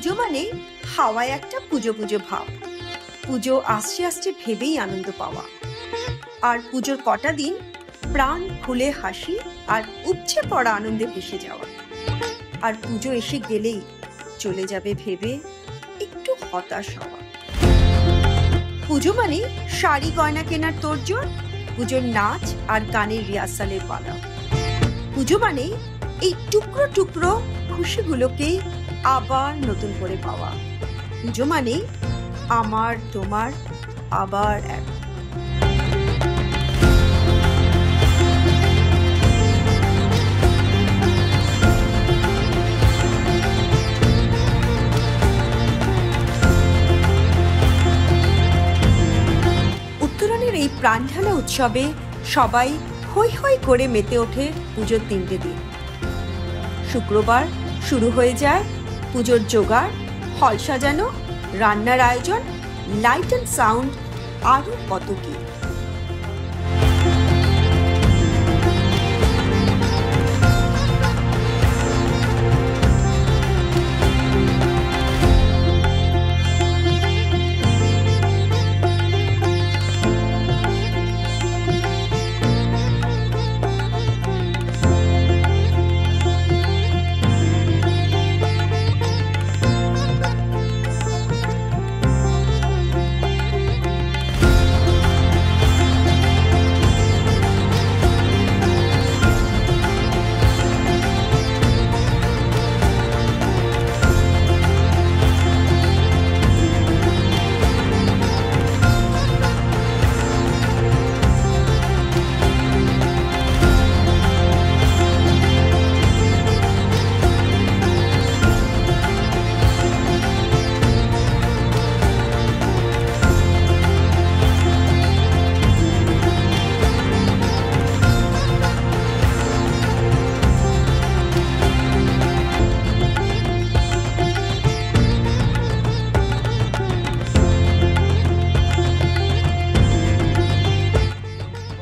পুজো মানে হাওয়ায় একটা পুজো পুজো ভাব। পুজো আসছে আসছে ভেবেই আনন্দ পাওয়া। আর পুজোর কটা দিন প্রাণ খুলে হাসি আর উপচে পড়া আনন্দে ভেসে যাওয়া। আর পুজো এসে গেলেই চলে যাবে ভেবে একটু হতাশ হওয়া। পুজো মানে শাড়ি গয়না কেনার তোড়জোড়, পুজোর নাচ আর গানের রিহার্সালের পালা। পুজো মানে এই টুকরো টুকরো খুশিগুলোকে আবার নতুন করে পাওয়া। পুজো মানে আমার তোমার আবার এক। উত্তরণের এই প্রাণঢালা উৎসবে সবাই হৈ হৈ করে মেতে ওঠে পুজোর 3টে দিন। শুক্রবার শুরু হয়ে যায় পুজোর জোগাড়, হল সাজানো, রান্নার আয়োজন, লাইট অ্যান্ড সাউন্ড, আরও কত কি।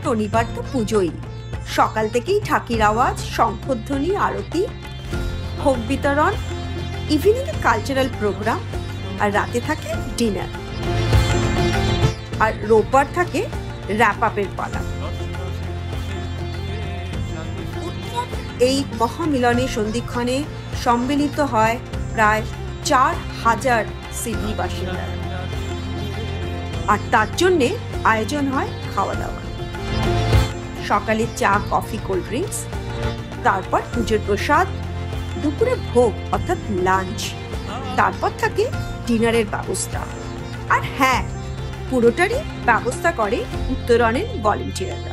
শনিবার তো পুজোই, সকাল থেকেই ঢাকির আওয়াজ, শঙ্খধ্বনি, আরতি, ভোগ বিতরণ, ইভিনিং এ কালচারাল প্রোগ্রাম, আর রাতে থাকে ডিনার। আর রোববার থাকে র্যাপ আপের পালা। এই মহামিলনে সন্ধিক্ষণে সম্মিলিত হয় প্রায় 4000 সিডনি বাসিন্দা। আর তার জন্যে আয়োজন হয় খাওয়া দাওয়া। সকালে চা, কফি, কোল্ড ড্রিঙ্কস, তারপর পুজোর প্রসাদ, দুপুরে ভোগ অর্থাৎ লাঞ্চ, তারপর থাকে ডিনারের ব্যবস্থা। আর হ্যাঁ, পুরোটারই ব্যবস্থা করে উত্তরণের ভলেন্টিয়াররা।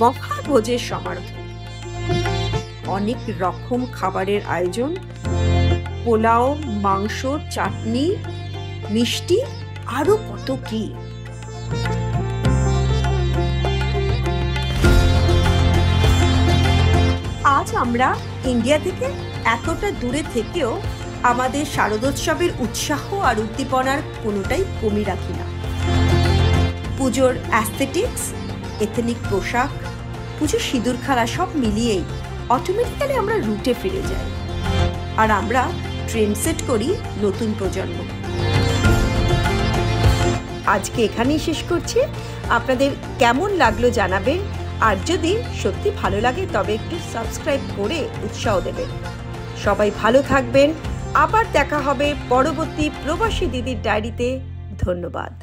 মহাভোজের সমারোহ। অনেক রকম খাবারের আয়োজন, পোলাও, মাংস, চাটনি, মিষ্টি, আরো কত কি। আজ আমরা ইন্ডিয়া থেকে এতটা দূরে থেকেও আমাদের শারদোৎসবের উৎসাহ আর উদ্দীপনার কোনোটাই কমই রাখি না। পুজোর অ্যাস্থেটিক্স, এথনিক পোশাক, পুজোর সিঁদুর খেলা সব মিলিয়েই অটোমেটিক্যালি আমরা রুটে ফিরে যাই, আর আমরা ট্রেন্ড সেট করি নতুন প্রজন্ম। আজকে এখানেই শেষ করছি। আপনাদের কেমন লাগলো জানাবেন, আর যদি সত্যি ভালো লাগে তবে একটু সাবস্ক্রাইব করে উৎসাহ দেবেন। সবাই ভালো থাকবেন। আবার দেখা হবে পরবর্তী প্রবাসী দিদির ডায়েরিতে। ধন্যবাদ।